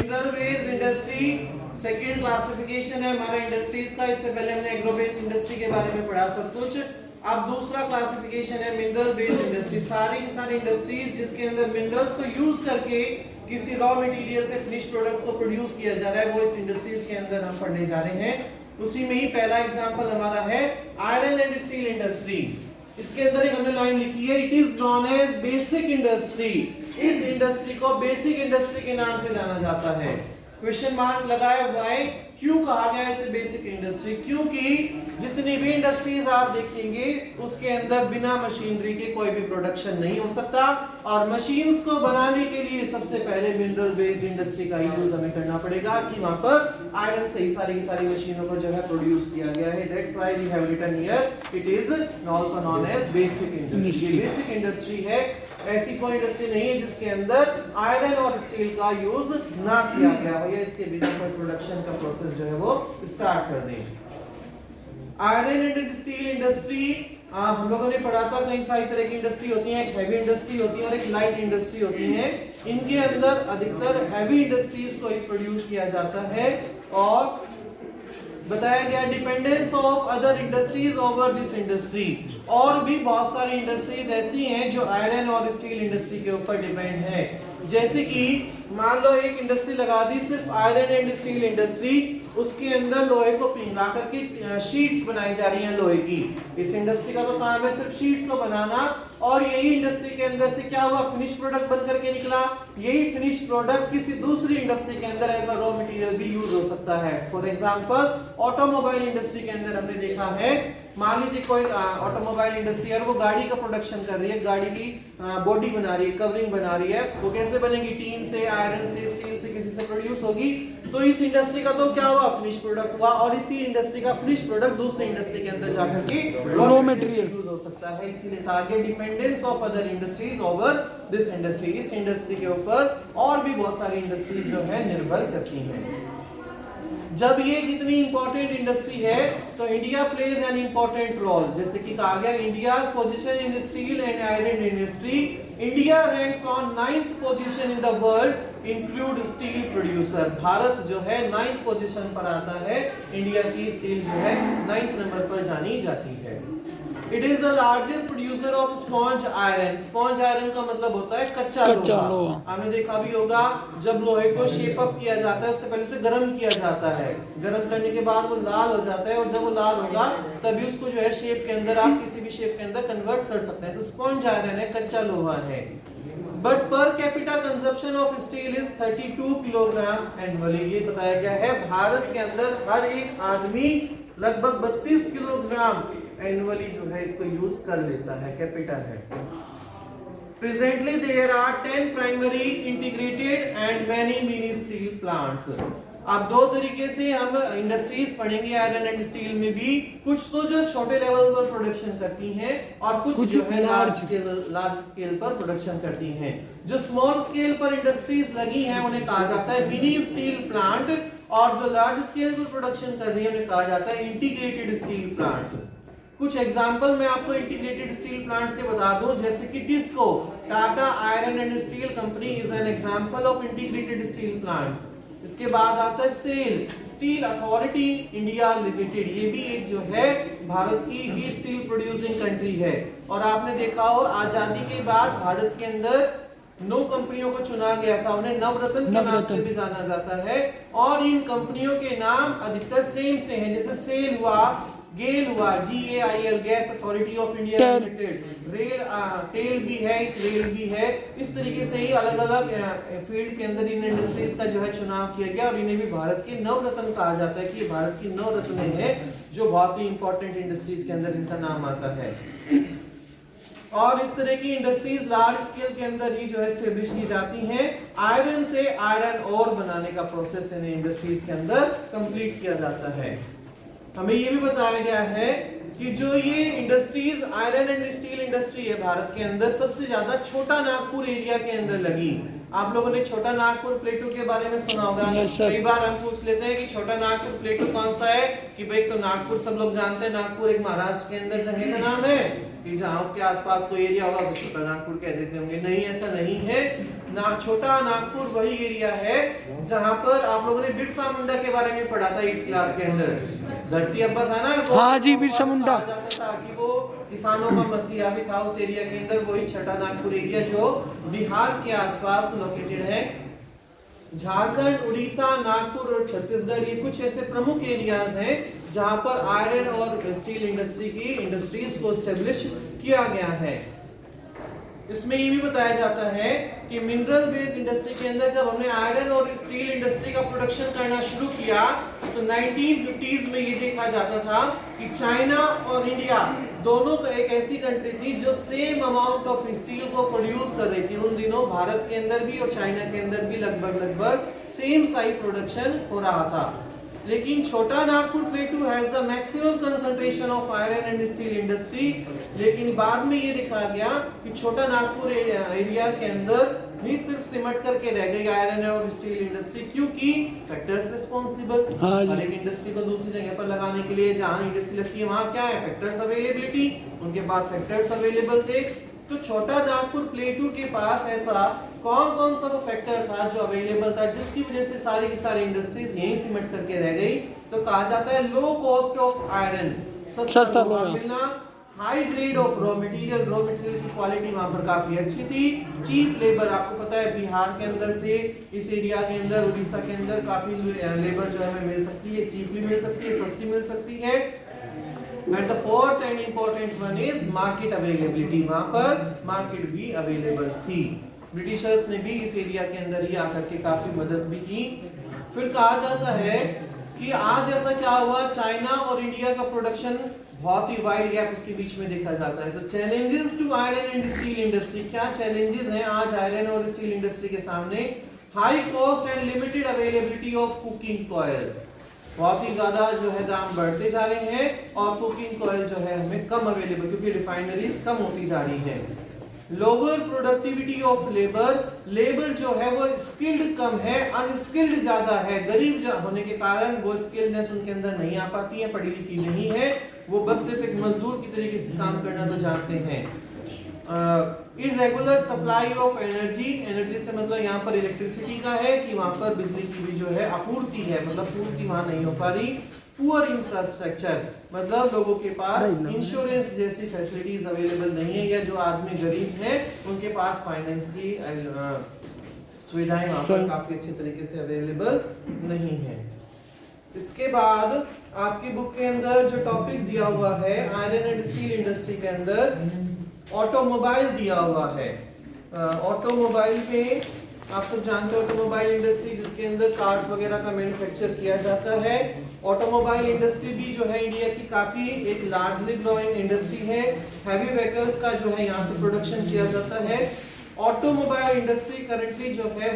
Mineral based industry second classification है हमारा industries का। इससे पहले हमने एग्रो बेस्ड इंडस्ट्री के बारे में पढ़ा सब कुछ। अब दूसरा क्लासिफिकेशन है मिनरल बेस्ड इंडस्ट्री। सारी की सारी इंडस्ट्रीज जिसके अंदर मिनरल्स को यूज करके किसी रॉ मटेरियल से फिनिश प्रोडक्ट को प्रोड्यूस किया जा रहा है, वो इस इंडस्ट्रीज के अंदर हम पढ़ने जा रहे हैं। उसी में ही पहला एग्जांपल हमारा है आयरन एंड स्टील इंडस्ट्री। इसके अंदर एक हमने लाइन लिखी है, it is known as basic industry. इस इंडस्ट्री को बेसिक इंडस्ट्री के नाम से जाना जाता है। क्वेश्चन मार्क लगाया व्हाई, क्यों कहा गया इसे बेसिक इंडस्ट्री? क्योंकि जितनी भी इंडस्ट्रीज आप देखेंगे उसके अंदर बिना मशीनरी के कोई भी प्रोडक्शन नहीं हो सकता, और मशीन्स को बनाने के लिए सबसे पहले मिनरल बेस्ड इंडस्ट्री का यूज हमें करना पड़ेगा कि वहां पर आयरन से ही सारी की सारी मशीनों को जो है प्रोड्यूस किया गया है। That's why we have written here it is also known as basic industry. ये बेसिक इंडस्ट्री है, ऐसी कोई इंडस्ट्री नहीं है जिसके अंदर आयरन और स्टील का यूज ना किया गया हो या इसके बिना कोई प्रोडक्शन का प्रोसेस जो है वो स्टार्ट कर दें। आयरन एंड स्टील इंडस्ट्री हम लोगों ने पढ़ा था, कई सारी तरह की इंडस्ट्री होती है। एक हैवी इंडस्ट्री होती है और एक लाइट इंडस्ट्री होती है। इनके अंदर अधिकतर हैवी इंडस्ट्रीज को प्रोड्यूस किया जाता है, और बताया गया dependence of other industries over this industry. और भी बहुत सारी इंडस्ट्रीज ऐसी हैं जो आयरन और स्टील इंडस्ट्री के ऊपर डिपेंड है। जैसे कि मान लो एक इंडस्ट्री लगा दी सिर्फ आयरन एंड स्टील इंडस्ट्री, उसके अंदर लोहे को पिघला करके शीट्स बनाई जा रही हैं लोहे की। इस इंडस्ट्री का तो काम है सिर्फ शीट्स को बनाना, और यही इंडस्ट्री के अंदर से क्या हुआ, फिनिश प्रोडक्ट बन करके निकला। यही फिनिश प्रोडक्ट किसी दूसरी इंडस्ट्री के अंदर एज अ रॉ मटेरियल भी यूज हो सकता है। फॉर एग्जांपल ऑटोमोबाइल इंडस्ट्री के अंदर हमने देखा है, मान लीजिए कोई ऑटोमोबाइल इंडस्ट्री है, वो गाड़ी का प्रोडक्शन कर रही है, गाड़ी की बॉडी बना रही है, कवरिंग बना रही है। वो कैसे बनेगी? टीन से, आयरन से, स्टील से, किसी से प्रोड्यूस होगी। तो इस इंडस्ट्री का तो क्या हुआ, फिनिश प्रोडक्ट हुआ, और इसी इंडस्ट्री का फिनिश प्रोडक्ट दूसरी इंडस्ट्री के अंदर जाकर के रॉ मटेरियल यूज हो सकता है। इसीलिए कहा गया dependence of other industries over this industry. इस इंडस्ट्री के ऊपर और भी बहुत सारी इंडस्ट्रीज जो है निर्भर करती हैं। जब ये इतनी इंपॉर्टेंट इंडस्ट्री है तो India plays an important role. जैसे कि कहा गया India position in steel and iron industry, India ranks on 9th position in the world include steel producer. Bharat जो है 9th पोजीशन पर आता है, इंडिया की स्टील जो है 9th नंबर पर जानी जाती है। It is the largest producer of sponge iron. Sponge iron का मतलब होता है कच्चा लोहा। आपने देखा भी होगा जब लोहे को शेप अप किया जाता है उससे पहले उसे गर्म किया जाता है, गर्म करने के बाद वो लाल हो जाता है, और जब वो लाल होगा तभी उसको जो है शेप के अंदर आप किसी भी शेप के अंदर कन्वर्ट कर सकते हैं। तो स्पॉन्ज आयरन है, कच्चा लोहा है। But per capita consumption of steel is 32 kilogram annually. ये बताया गया है भारत के अंदर हर एक आदमी लगभग 32 किलोग्राम एनुअली जो है इसको यूज कर लेता है, कैपिटल है। Presently there are 10 primary integrated and many mini steel plants. अब दो तरीके से हम इंडस्ट्रीज पढ़ेंगे आयरन एंड स्टील में भी। कुछ तो जो छोटे लेवल पर प्रोडक्शन करती हैं, और कुछ जो है लार्ज स्केल पर प्रोडक्शन करती हैं। जो स्मॉल स्केल पर इंडस्ट्रीज लगी हैं उन्हें कहा जाता है मिनी स्टील प्लांट, और जो लार्ज स्केल पर प्रोडक्शन कर रही है उन्हें कहा जाता है इंटीग्रेटेड स्टील प्लांट्स। कुछ एग्जांपल मैं आपको इंटीग्रेटेड स्टील प्लांट्स के बता दूं, जैसे कि TISCO, Tata iron and steel company is an example of integrated steel plant. इसके बाद आता है SAIL, steel authority India limited. ये भी एक जो है भारत की ही स्टील प्रोड्यूसिंग कंट्री है। और आपने देखा हो आजादी के बाद भारत के अंदर 9 कंपनियों को चुना गया था, उन्हें नवरत्न के नाम से भी जाना जाता है। और इन कंपनियों के नाम अधिकतर सेम से हैं, जैसे सेल हुआ, गेल हुआ, GAIL gas authority of India limited, RailTel भी है, रेल भी है। इस तरीके से ही अलग अलग फील्ड के अंदर इन इंडस्ट्रीज का जो है चुनाव किया गया, और इन्हें भी भारत के नवरत्न कहा जाता है कि ये भारत की नवरत्न है, जो बहुत ही इंपॉर्टेंट इंडस्ट्रीज के अंदर इनका नाम आता है। और इस तरह की इंडस्ट्रीज लार्ज स्केल के अंदर ही जो है एस्टेब्लिश की जाती हैं। आयरन से आयरन ओर बनाने का प्रोसेस इन इंडस्ट्रीज के अंदर कंप्लीट किया जाता है। हमें ये भी बताया गया है कि जो ये industries iron and steel industry है भारत के अंदर, सबसे ज्यादा छोटा नागपुर एरिया के अंदर लगी। आप लोगों ने छोटा नागपुर प्लेटू के बारे में सुना होगा। कई बार हम पूछ लेते हैं कि छोटा नागपुर प्लेटू कौन सा है, कि भाई तो नागपुर सब लोग जानते हैं, नागपुर एक महाराष्ट्र के अंदर जगह का नाम है, कि जहाँ उसके आसपास कोई एरिया होगा तो छोटा नागपुर कह देते होंगे। नहीं, ऐसा नहीं है। छोटा नागपुर वही एरिया है जहां पर आप लोगों ने बिरसा मुंडा के बारे में पढ़ा था 8th क्लास के अंदर। धरती अब्बा था ना, हाँ जी, बिरसा मुंडा था कि वो किसानों का मसीहा भी था उस एरिया के अंदर। वही छठा नागपुर एरिया जो बिहार के आसपास लोकेटेड है। झारखंड, उड़ीसा, नागपुर और छत्तीसगढ़ ये कुछ ऐसे प्रमुख एरियाज हैं जहां पर आयरन और स्टील इंडस्ट्री की इंडस्ट्रीज को एस्टेब्लिश किया गया है। इसमें ये भी बताया जाता है कि मिनरल बेस्ड इंडस्ट्री के अंदर जब हमने आयरन और स्टील इंडस्ट्री का प्रोडक्शन करना शुरू किया तो 1950s में ये देखा जाता था कि चाइना और इंडिया दोनों का एक ऐसी कंट्री थी जो सेम अमाउंट ऑफ स्टील को प्रोड्यूस कर रही थी। उन दिनों भारत के अंदर भी और चाइना के अंदर भी लगभग सेम साइज प्रोडक्शन हो रहा था। लेकिन छोटा Nagpur प्लेटू has the maximum concentration of iron and steel industry. लेकिन बाद में ये देखा गया कि छोटा नागपुर एरिया के अंदर ही सिर्फ सिमट करके रह गई आयरन और स्टील इंडस्ट्री, क्योंकि फैक्टर्स रिस्पॉन्सिबल हर एक इंडस्ट्री को दूसरी जगह पर लगाने के लिए जहां इंडस्ट्री लगती है वहां क्या है, फैक्टर्स अवेलेबिलिटी। उनके पास फैक्टर्स अवेलेबल थे। तो छोटा नागपुर प्लेटू के पास ऐसा कौन कौन सा वो फैक्टर था जो अवेलेबल था जिसकी वजह से सारी की सारी इंडस्ट्रीज यहीं सिमट करके रह गई। तो कहा जाता है लो कॉस्ट ऑफ आयरन, सस्ता मिलना, high grade of raw material की क्वालिटी वहां पर काफी अच्छी थी, चीप लेबर। आपको पता है बिहार के अंदर से इस एरिया के अंदर उड़ीसा के अंदर काफी लेबर जो है हमें मिल सकती है, चीप भी मिल सकती है, सस्ती मिल सकती है। And the fourth and important one is market availability, वहां पर मार्केट भी अवेलेबल थी। ब्रिटिशर्स ने भी इस एरिया के अंदर ही आकर के काफी मदद भी की। फिर कहा जाता है कि आज ऐसा क्या हुआ, चाइना और इंडिया का प्रोडक्शन बहुत ही वाइड गैप उसके बीच में देखा जाता है। तो challenges to iron and steel industry, क्या चैलेंजेस हैं आज आयरन और स्टील इंडस्ट्री के सामने? High cost and limited availability of coking coal, बहुत ही ज्यादा जो है दाम बढ़ते जा रहे हैं और कुकिंग कॉयल जो है हमें कम अवेलेबल क्योंकि रिफाइनरीज कम होती जा रही हैं। लोअर प्रोडक्टिविटी ऑफ लेबर जो है वो स्किल्ड कम है, अनस्किल्ड ज्यादा है। गरीब होने के कारण वो स्किलनेस उनके अंदर नहीं आ पाती है, पढ़ी लिखी नहीं है, वो बस सिर्फ एक मजदूर की तरीके से काम करना तो जानते हैं। इरेगुलर सप्लाई ऑफ एनर्जी से मतलब यहाँ पर इलेक्ट्रिसिटी का है कि वहां पर बिजली की भी जो है आपूर्ति है, मतलब पूर्ति वहां नहीं हो पा रही। पुअर इंफ्रास्ट्रक्चर, मतलब लोगों के पास इंश्योरेंस जैसी फैसिलिटीज अवेलेबल नहीं है, या जो आदमी गरीब है उनके पास फाइनेंस की सुविधाएं वहां पर काफी अच्छे तरीके से अवेलेबल नहीं है। इसके बाद आपकी बुक के अंदर जो टॉपिक दिया हुआ है आयरन एंड स्टील इंडस्ट्री के अंदर ऑटोमोबाइल दिया हुआ है। ऑटोमोबाइल में आप सब जानते हो ऑटोमोबाइल इंडस्ट्री जिसके अंदर कार्स वगैरह का मैन्युफैक्चर किया जाता है। ऑटोमोबाइल इंडस्ट्री भी जो है इंडिया की काफी एक लार्जली ग्रोइंग इंडस्ट्री है। हैवी व्हीकल्स का जो है यहाँ से प्रोडक्शन किया जाता है। ऑटोमोबाइल इंडस्ट्री करंटली जो है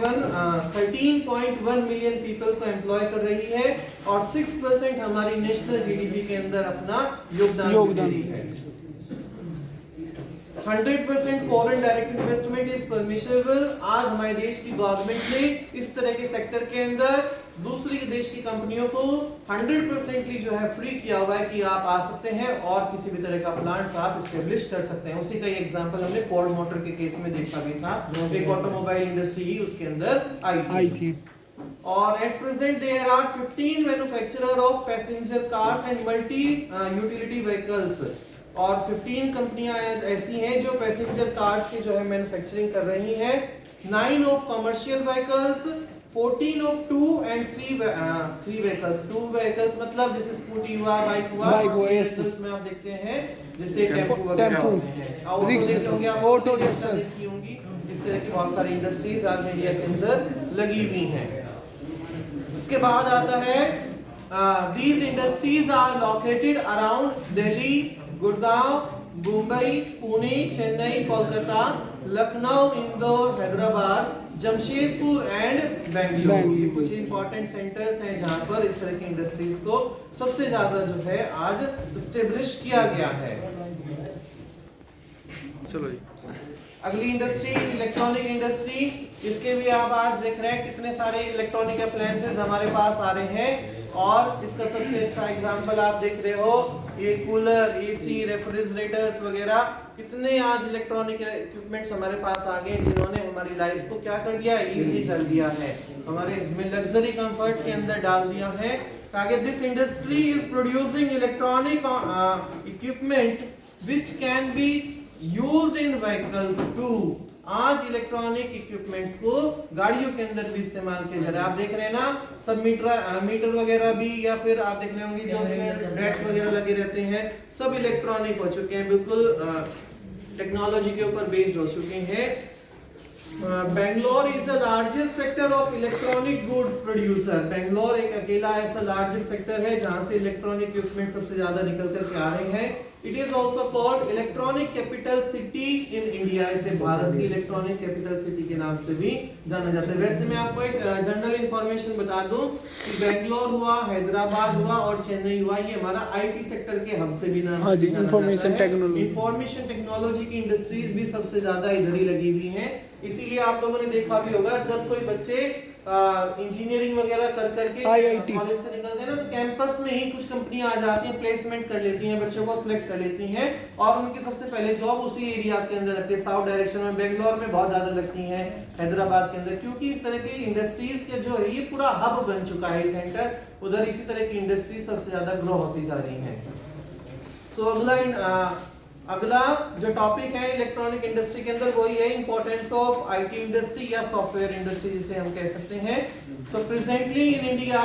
13.1 मिलियन पीपल को एम्प्लॉय कर रही है और 6% हमारी नेशनल जीडीपी के अंदर अपना योगदान दे रही है। 100% foreign direct investment is permissible. आज हमारे देश की गवर्नमेंट ने इस तरह के सेक्टर के अंदर दूसरी देश की कंपनियों को 100% जो है फ्री किया हुआ है कि आप आ सकते हैं और किसी भी तरह का प्लांट आप एस्टेब्लिश कर सकते हैं। उसी का एक एग्जांपल हमने फोर्ड मोटर के केस में देखा भी था, एक ऑटोमोबाइल इंडस्ट्री ही उसके अंदर आई थी। और at present there are 15 manufacturer of passenger cars and multi utility vehicles, और 15 कंपनियां ऐसी हैं जो पैसेंजर कार्स की जो है मैन्युफैक्चरिंग कर रही हैं। 9 of commercial vehicles, 14 of 2 and 3 vehicles. 2 vehicles मतलब जैसे स्कूटी हुआ, बाइक हुआ, में आप देखते हैं जैसे टेम्पो वगैरह होते हैं, ऑटो देखते होंगे आप, ऑटो देखी होंगी। इस तरह की बहुत सारी इंडस्ट्रीज आज इंडिया के अंदर लगी हुई हैं। इसके बाद आता है these industries are located around Delhi, Gurgaon, Mumbai, Pune, Chennai, Kolkata, Lucknow, Indore, Hyderabad, Jamshedpur and Bengaluru. ये कुछ इंपॉर्टेंट सेंटर्स हैं जहां पर इस तरह की इंडस्ट्रीज को सबसे ज्यादा जो है आज एस्टेब्लिश किया गया है। चलो जी। अगली इंडस्ट्री इलेक्ट्रॉनिक इंडस्ट्री, इसके भी आप आज देख रहे हैं कितने सारे इलेक्ट्रॉनिक अप्लायंसेस हमारे पास आ रहे हैं। और इसका सबसे अच्छा एग्जांपल आप देख रहे हो, ये कूलर, एसी, रेफ्रिजरेटर्स वगैरह, कितने आज इलेक्ट्रॉनिक इक्विपमेंट्स हमारे पास आ गए जिन्होंने हमारी लाइफ को क्या कर दिया, इजी कर दिया है, हमारे लग्जरी कंफर्ट के अंदर डाल दिया है। ताकि this industry is producing electronic equipments which can be used in vehicles too. आज इलेक्ट्रॉनिक इक्विपमेंट्स को गाड़ियों के अंदर भी इस्तेमाल किया जा रहा है। आप देख रहे हैं ना, सब मीटर वगैरह भी, या फिर आप देख रहे होंगे जो उसमें डेस्क वगैरह लगे रहते हैं, सब इलेक्ट्रॉनिक हो चुके हैं, बिल्कुल टेक्नोलॉजी के ऊपर बेस्ड हो चुके हैं। Bangalore is the largest sector of electronic goods producer. Bangalore एक अकेला ऐसा largest sector है जहां से इलेक्ट्रॉनिक इक्विपमेंट सबसे ज्यादा निकल कर के आ रहे हैं। It is also called electronic capital city in India. इसे भारत की इलेक्ट्रॉनिक कैपिटल सिटी के नाम से भी जाना जाता है। वैसे मैं आपको एक जनरल इंफॉर्मेशन बता दूं कि बेंगलोर हुआ, हैदराबाद हुआ और चेन्नई हुआ, ये हमारा आईटी सेक्टर के हब से भी नाम से इंफॉर्मेशन टेक्नोलॉजी की इंडस्ट्रीज भी सबसे ज्यादा इधर ही लगी हुई हैं। इसीलिए आप लोगों ने देखा भी होगा, जब कोई बच्चे इंजीनियरिंग वगैरह कर करके कॉलेज से निकलते हैं ना, तो कैंपस में ही कुछ कंपनियां आ जाती हैं, प्लेसमेंट कर लेती हैं, बच्चों को सिलेक्ट कर लेती हैं और उनकी सबसे पहले जॉब उसी एरिया के अंदर लगती है। साउथ डायरेक्शन में बेंगलोर में बहुत ज्यादा लगती हैं, हैदराबाद के अंदर, क्योंकि इस तरह की इंडस्ट्रीज के जो है ये पूरा हब बन चुका है सेंटर, उधर इसी तरह की इंडस्ट्री सबसे ज्यादा ग्रो होती जा रही है। सो अगला जो टॉपिक है इलेक्ट्रॉनिक इंडस्ट्री के अंदर वही है इंपॉर्टेंस ऑफ आईटी इंडस्ट्री या सॉफ्टवेयर इंडस्ट्री जिसे हम कह सकते हैं। So presently in India,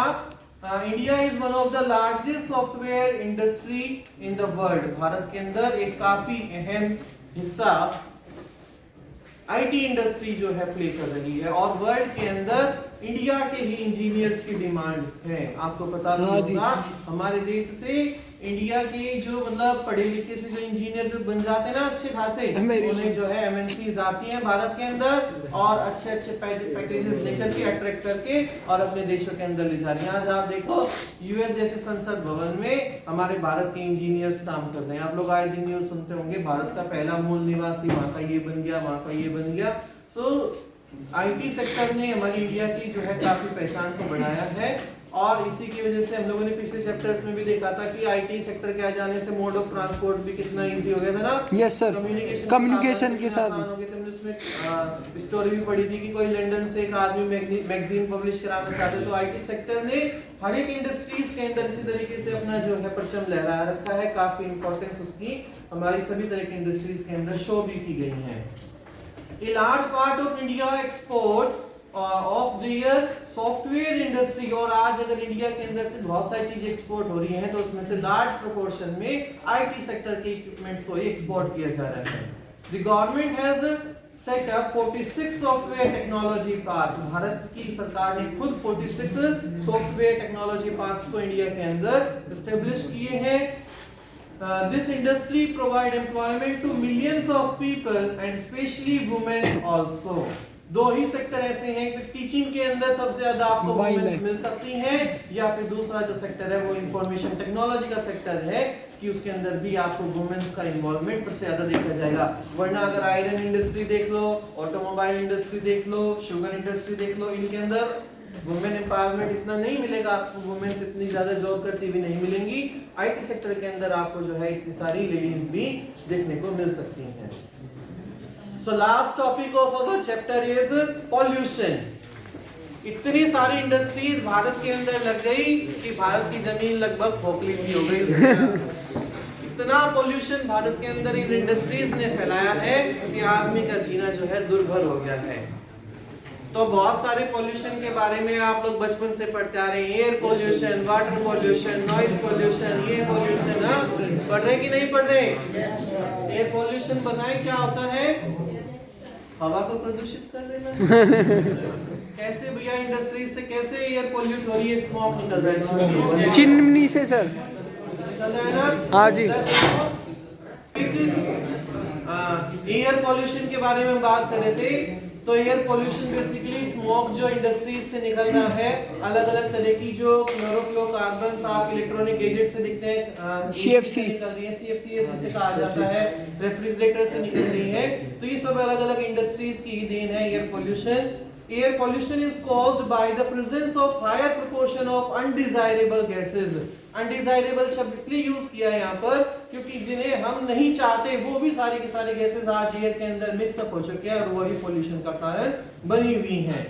India is one of the largest software industry in the world. Bharat के अंदर एक काफी अहम हिस्सा आईटी इंडस्ट्री जो है प्ले कर रही है और वर्ल्ड के अंदर इंडिया के ही इंजीनियर्स की डिमांड है। आपको पता होगा हमारे देश से इंडिया के जो मतलब पढ़े लिखे से जो इंजीनियर जो बन जाते हैं ना अच्छे खासे, उन्हें जो है एमएनसीज आती हैं भारत के अंदर और अच्छे अच्छे पैकेजेस लेकर के अट्रैक्ट करके और अपने देशों के अंदर ले जाती हैं। आज आप देखो यूएस जैसे संसद भवन में हमारे भारत के इंजीनियर्स काम कर रहे हैं। आप लोग आए दिन न्यूज सुनते होंगे, भारत का पहला मूल निवासी वहां का ये बन गया, वहां का ये बन गया। सो आईटी सेक्टर ने हमारी इंडिया की जो है काफी पहचान को बढ़ाया है और इसी की वजह से हम लोगों ने पिछले चैप्टर्स में भी देखा था कि आईटी सेक्टर के आ जाने से मोड ऑफ ट्रांसपोर्ट भी कितना इजी हो गया था ना। यस सर, कम्युनिकेशन के साथ हो गया था। उसमें स्टोरी भी पढ़ी थी कि कोई लंदन से एक आदमी मैगजीन पब्लिश कराना चाहते, तो आईटी सेक्टर ने हर एक इंडस्ट्रीज के अंदर इसी तरीके से अपना जो है परचम लहरा रखा है। काफी इंपॉर्टेंस उसकी हमारी सभी तरह की इंडस्ट्रीज के अंदर शो भी की गई है। A large part of India export of their software industry, और आज अगर इंडिया के अंदर से बहुत सारी चीजें एक्सपोर्ट हो रही हैं तो उसमें से लार्ज प्रोपोर्शन में आईटी सेक्टर के इक्विपमेंट्स को ही एक्सपोर्ट किया जा रहा है। The government has set up 46 software technology park. Bharat की सरकार ने खुद 46 सॉफ्टवेयर टेक्नोलॉजी पार्क्स को इंडिया के अंदर एस्टेब्लिश किए हैं। This industry provide employment to millions of people and especially women also. दो ही सेक्टर ऐसे हैं कि टीचिंग के अंदर सबसे ज्यादा आपको वुमेन्स मिल सकती हैं, या फिर दूसरा जो सेक्टर है वो इंफॉर्मेशन टेक्नोलॉजी का सेक्टर है कि उसके अंदर भी आपको वुमेन्स का इन्वॉल्वमेंट सबसे ज्यादा देखा जाएगा। वरना अगर आयरन इंडस्ट्री देख लो, ऑटोमोबाइल इंडस्ट्री देख लो, शुगर इंडस्ट्री देख लो, इनके अंदर वुमेन एम्पावरमेंट इतना नहीं मिलेगा आपको, वुमेन्स इतनी ज्यादा जॉब करती भी नहीं मिलेंगी। आईटी सेक्टर के अंदर आपको जो है इतनी सारी लेडीज भी देखने को मिल सकती हैं। So last topic of our chapter is pollution. इतनी सारी इंडस्ट्रीज भारत के अंदर लग गई कि भारत की जमीन लगभग खोखली सी हो गई। इतना पॉल्यूशन भारत के अंदर इन इंडस्ट्रीज ने फैलाया है कि आदमी का जीना जो है दुर्भर हो गया है। तो बहुत सारे पॉल्यूशन के बारे में आप लोग बचपन से पढ़ते आ रहे हैं, air pollution, water pollution, noise pollution, ये पॉल्यूशन पढ़ रहे कि नहीं पढ़ रहे? एयर पॉल्यूशन बताएं क्या होता है? हवा को प्रदूषित कर देना। कैसे भैया इंडस्ट्रीज से कैसे एयर पॉल्यूट हो रही है, स्मोक निकल रहा है चिमनी से सर, निकल रहा है ना? हाँ जी। एयर पॉल्यूशन के बारे में बात कर रहे थे। तो एयर पॉल्यूशन बेसिकली स्मोक जो इंडस्ट्रीज से निकल रहा है, अलग अलग तरह की जो क्लोरोफ्लोरोकार्बन आप इलेक्ट्रॉनिक गैजेट से दिखते हैं, CFC निकल रही है, CFC से कहा जाता है, रेफ्रिजरेटर से निकल रही है। तो ये सब अलग अलग इंडस्ट्रीज की देन है air pollution. Air pollution is caused by the presence of higher proportion of undesirable gases. Undesirable शब्द इसलिए यूज किया है यहाँ पर क्योंकि जिन्हें हम नहीं चाहते वो भी सारी की सारी गैसेस आज एयर के अंदर मिक्सअप हो चुके हैं और वही पोल्यूशन का कारण बनी हुई हैं।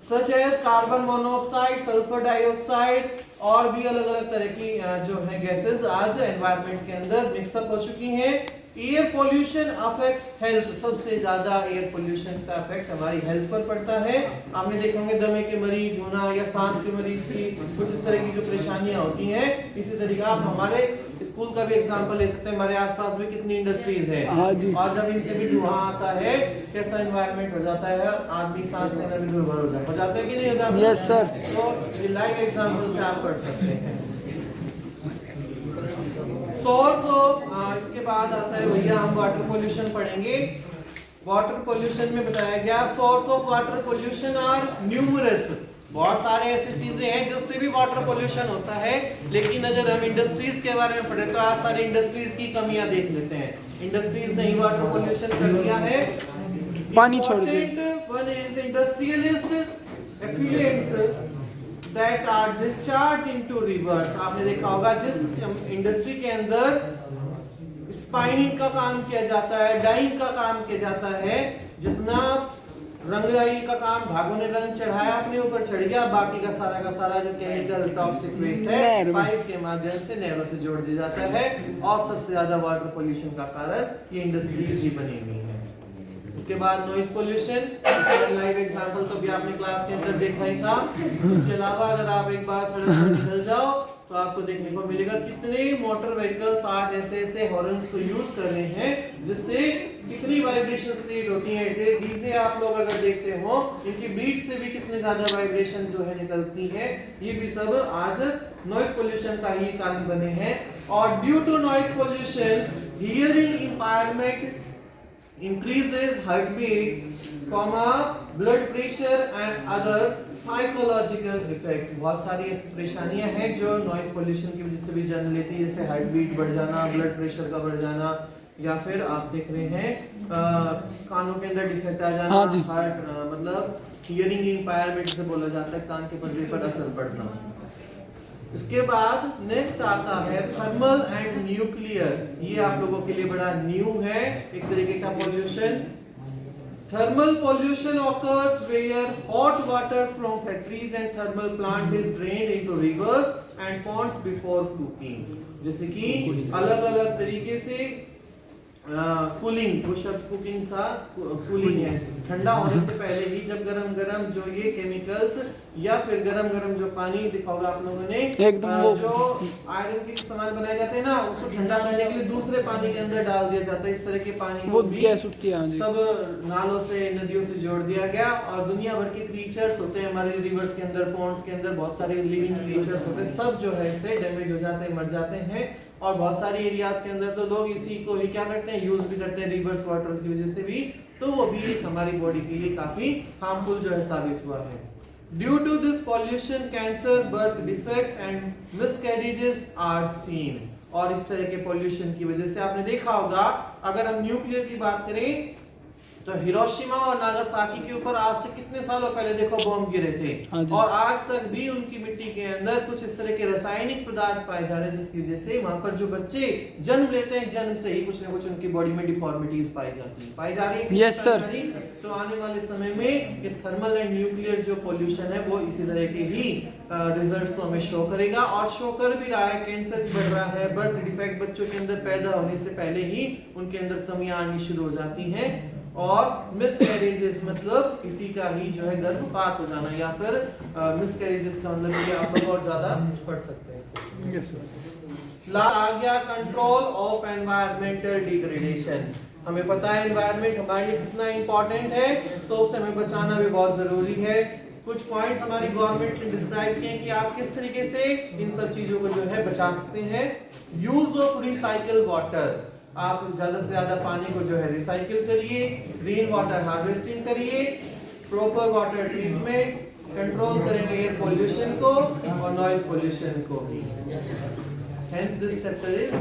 Such as carbon monoxide, sulphur dioxide और भी अलग अलग तरह की जो है गैसेस आज एनवायरनमेंट के अंदर मिक्सअप हो चुकी हैं। एयर पोल्यूशन अफेक्ट्स हेल्थ, सबसे ज्यादा एयर पोल्यूशन का इफेक्ट हमारी हेल्थ पर पड़ता है। आपने देखे होंगे दमे के मरीज होना या सांस के मरीज की कुछ इस तरह की जो परेशानियां होती हैं। इसी तरीके आप हमारे स्कूल का भी एग्जांपल ले सकते हैं, हमारे आसपास में कितनी इंडस्ट्रीज है और जब इनसे भी धुआं आता है कैसा एनवायरनमेंट हो जाता है, आदमी सांस लेना भी दुर्भर हो जाता है कि नहीं हो जाता? Yes sir. तो लाइव एग्जांपल से आप पढ़ सकते हैं। सोर्स ऑफ इसके बाद आता है भैया हम वाटर पोल्यूशन पढ़ेंगे। वाटर पोल्यूशन में बताया गया source of water pollution are numerous. बहुत सारे ऐसी चीजें हैं जिससे भी वाटर पोल्यूशन होता है, लेकिन अगर हम इंडस्ट्रीज के बारे में पढ़े तो आज सारी इंडस्ट्रीज की कमियां देख लेते हैं। इंडस्ट्रीज ने ही वाटर पोल्यूशन कर दिया है। पानी छोड़ दिया। One is industrialist effluents that are discharged into rivers। आपने देखा होगा जिस इंडस्ट्री के अंदर स्पाइनिंग का काम किया जाता है, डाइंग का काम किया जाता है, जितना रंगाई का काम धागों ने रंग चढ़ाया अपने ऊपर चढ़ गया, बाकी का सारा जो केमिकल टॉक्सिक वेस्ट है पाइप के माध्यम से नहरों से जोड़ दिया जाता है और सबसे ज्यादा वाटर पोल्यूशन का कारण ये इंडस्ट्रीज ही बनी हुई है। इसके बाद नॉइज पोल्यूशन, लाइव एग्जांपल तो भी आपने क्लास के अंदर देखा ही था। इसके अलावा अगर आप एक बार सड़क पर निकल जाओ तो आपको देखने को मिलेगा कितने मोटर व्हीकल्स आज ऐसे हॉर्न्स को यूज कर रहे हैं जिससे कितनी वाइब्रेशंस क्रिएट होती हैं। डीजे आप लोग अगर देखते हो इनकी बीट से भी कितने ज्यादा वाइब्रेशन जो है निकलती है, ये भी सब आज नॉइज पोल्यूशन का ही कारण बने हैं। और due to noise pollution hearing impairment increases heartbeat, blood pressure and other psychological effects। बहुत सारी ऐसी परेशानियां हैं जो नॉइज पोल्यूशन की वजह से भी जन्म लेती है, जैसे हार्ट बीट बढ़ जाना, ब्लड प्रेशर का बढ़ जाना, या फिर आप देख रहे हैं कानों के अंदर डिफेक्ट आ जाना, हार्ट मतलब हियरिंग इम्पायरमेंट से बोला जाता है, कान के पर्दे पर असर पड़ना। इसके बाद नेक्स्ट आता है थर्मल एंड न्यूक्लियर। ये आप लोगों के लिए बड़ा न्यू है एक तरीके का pollution. Thermal pollution occurs where hot water from factories and thermal plant is drained into rivers and ponds before cooking। जैसे कि अलग अलग तरीके से कूलिंग, वो शब्द कुकिंग था, कूलिंग है ठंडा होने से पहले ही जब गरम जो ये केमिकल्स या फिर गरम जो पानी देखा होगा आप लोगों ने, जो आयरन के सामान बनाए जाते हैं ना, उसको ठंडा करने के लिए दूसरे पानी के अंदर डाल दिया जाता है। इस तरह के पानी वो गैस उठती है सब नालों से नदियों से जोड़ दिया गया और दुनिया भर के क्रीचर्स होते हैं हमारे रिवर्स के अंदर, पॉन्ड्स के अंदर बहुत सारे लिविंग क्रीचर्स होते हैं, सब जो है इससे डैमेज हो जाते हैं, मर जाते हैं। और बहुत सारे एरियाज के अंदर तो लोग इसी को ही क्या करते हैं, यूज भी करते हैं रिवर्स वाटर की वजह से भी, तो वो भी हमारी बॉडी के लिए काफी हार्मफुल जो है साबित हुआ है। Due to this pollution cancer, birth defects and miscarriages are seen. और इस तरह के पॉल्यूशन की वजह से आपने देखा होगा, अगर हम न्यूक्लियर की बात करें तो हिरोशिमा और नागासाकी के ऊपर आज से कितने सालों पहले देखो बॉम्ब गिरे थे और आज तक भी उनकी मिट्टी के अंदर कुछ इस तरह के रासायनिक पदार्थ पाए जा रहे हैं जिसकी वजह से वहां पर जो बच्चे जन्म लेते हैं जन्म से ही कुछ ना कुछ उनकी बॉडी में डिफॉर्मिटीज पाई जा रही है। Yes sir. तो आने वाले समय में ये थर्मल एंड न्यूक्लियर जो पोल्यूशन है वो इसी तरह के ही रिजल्ट को हमें शो करेगा और शो कर भी रहा है। कैंसर बढ़ रहा है, बर्थ डिफेक्ट बच्चों के अंदर पैदा होने से पहले ही उनके अंदर कमियां आनी शुरू हो जाती हैं और मिसकैरेजेस मतलब किसी का ही जो है गर्भपात हो जाना या फिर मिसकैरेजेस का मतलब ये आप लोग और ज्यादा पढ़ सकते हैं। Yes sir. आ गया कंट्रोल ऑफ एनवायरमेंटल डिग्रेडेशन। हमें पता है एनवायरमेंट हमारे लिए कितना इंपॉर्टेंट है, तो उसे हमें बचाना भी बहुत जरूरी है। कुछ पॉइंट्स हमारी गवर्नमेंट ने डिस्क्राइब किए कि आप किस तरीके से इन सब चीजों को जो है बचा सकते हैं। यूज ऑफ रिसाइकल वाटर, आप ज्यादा से ज्यादा पानी को जो है रिसाइकिल करिए, ग्रीन वाटर हार्वेस्टिंग करिए, प्रॉपर वाटर ट्रीटमेंट, कंट्रोल करेंगे एयर पोल्यूशन को और नॉइज पोल्यूशन को। Hence this chapter is